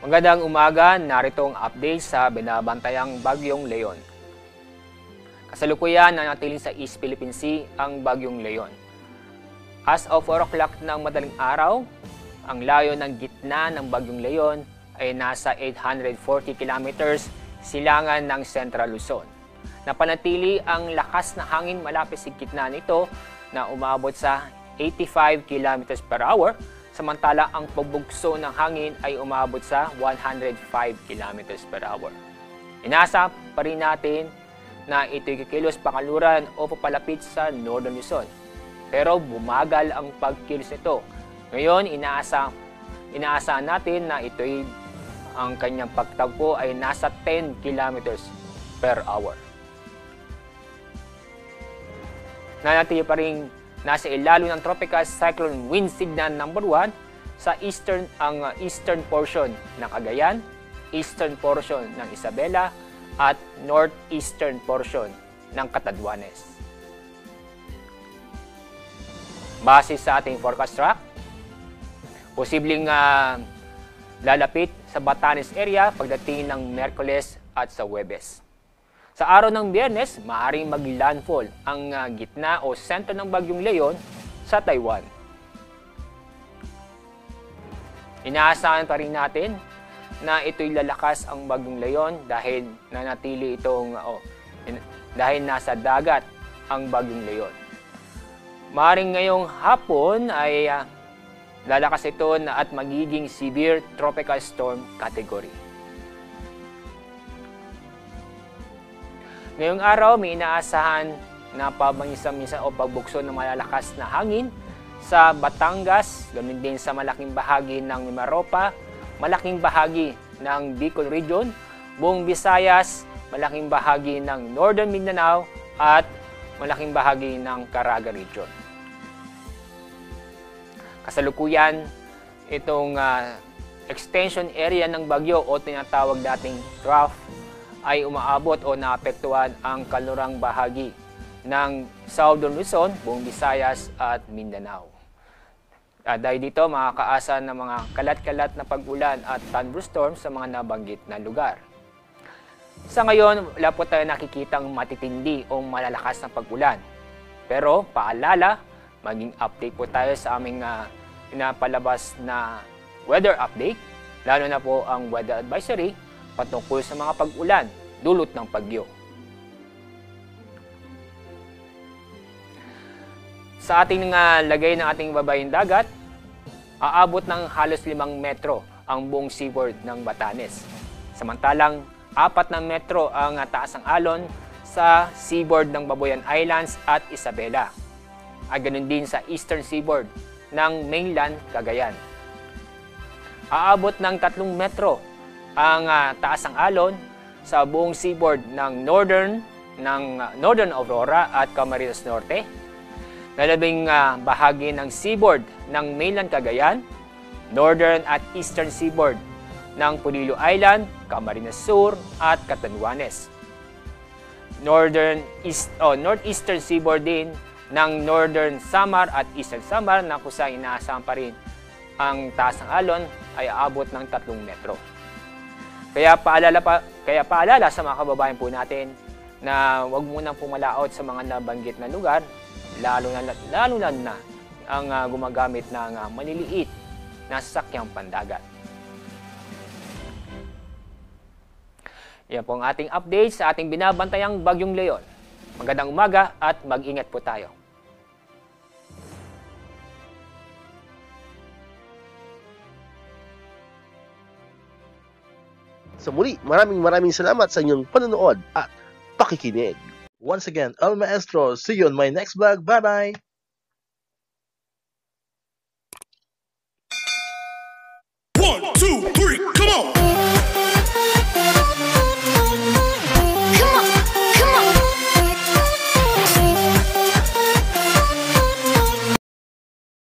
Magandang umaga, narito ang update sa binabantayang Bagyong Leon. Kasalukuyan nanatiling sa East Philippine Sea ang Bagyong Leon. As of 4 o'clock ng madaling araw, ang layo ng gitna ng Bagyong Leon ay nasa 840 kilometers silangan ng Central Luzon. Napanatili ang lakas na hangin malapit sa gitna nito na umabot sa 85 kilometers per hour, samantala ang pagbugso ng hangin ay umabot sa 105 kilometers per hour. Inasa pa rin natin na ito'y kikilos pakaluran o papalapit sa Northern Luzon. Pero bumagal ang pagkilos nito. Ngayon, inaasahan natin na ito'y ang kanyang pagtagpo ay nasa 10 kilometers per hour. Nanatili pa rin nasa ilalo ng Tropical Cyclone Wind Signal number 1 sa eastern portion ng Cagayan, eastern portion ng Isabela at northeastern portion ng Catanduanes. Base sa ating forecast track, posibleng lalapit sa Batanes area pagdating ng Miyerkules at sa Huwebes. Sa araw ng Biyernes, maaaring mag-landfall ang gitna o sentro ng Bagyong Leon sa Taiwan. Inaasahan pa rin natin na ito'y lalakas ang Bagyong Leon dahil nanatili dahil nasa dagat ang Bagyong Leon. Maaaring ngayong hapon ay lalakas ito at magiging severe tropical storm category. Ngayong araw, may inaasahan na paminsan-minsan o pagbukso ng malalakas na hangin sa Batangas, ganoon din sa malaking bahagi ng Mimaropa, malaking bahagi ng Bicol Region, buong Visayas, malaking bahagi ng Northern Mindanao at malaking bahagi ng Caraga Region. Kasalukuyan, itong extension area ng bagyo o tinatawag dating trough ay umaabot o naapektuhan ang kanlurang bahagi ng Southern Luzon, buong Visayas at Mindanao. Dahil dito, makakaasa ng mga kalat-kalat na pag-ulan at thunderstorm sa mga nabanggit na lugar. Sa ngayon, wala po tayo nakikitang matitindi o malalakas na pag-ulan. Pero paalala, maging update po tayo sa aming pinapalabas na weather update, lalo na po ang weather advisory patungkol sa mga pag-ulan dulot ng bagyo. Sa ating lagay ng ating babayang dagat, aabot ng halos 5 metro ang buong seaboard ng Batanes. Samantalang 4 na metro ang taas ng alon sa seaboard ng Babuyan Islands at Isabela. At ganoon din sa eastern seaboard ng mainland Cagayan. Aabot ng 3 metro ang taas ng alon sa buong seaboard ng Northern Aurora at Camarines Norte, nalabing bahagi ng seaboard ng mainland Cagayan, northern at eastern seaboard ng Polillo Island, Camarines Sur at Catanduanes, northeastern seaboard din ng Northern Samar at Eastern Samar na kung saan inaasahan pa rin ang taas ng alon ay aabot ng 3 metro. Kaya paalala sa mga kababayan po natin na huwag munang pumalaot sa mga nabanggit na lugar, lalo na ang gumagamit ng maliliit na sasakyang pandagat. Yan po ang ating update sa ating binabantayang Bagyong Leon. Magandang umaga at mag-ingat po tayo. Sa muli, maraming salamat sa inyong panonood at pakikinig. Once again, El Maestro. See you on my next vlog. Bye-bye! One, two, three.